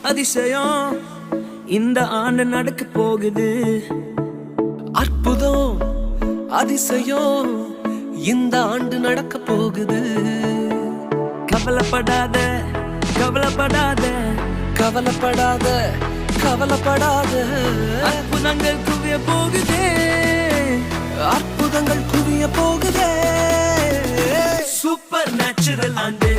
அதிசயம் இந்த ஆண்டு நடக்க போகுது. அற்புதம் அதிசயம் இந்த ஆண்டு நடக்க போகுது. கவலைப்படாத கவலைப்படாத கவலைப்படாத கவலைப்படாத, அற்புதங்கள் குவிய போகுதே, அற்புதங்கள் குவிய போகுதே. சூப்பர் நேச்சுரல் ஆண்டு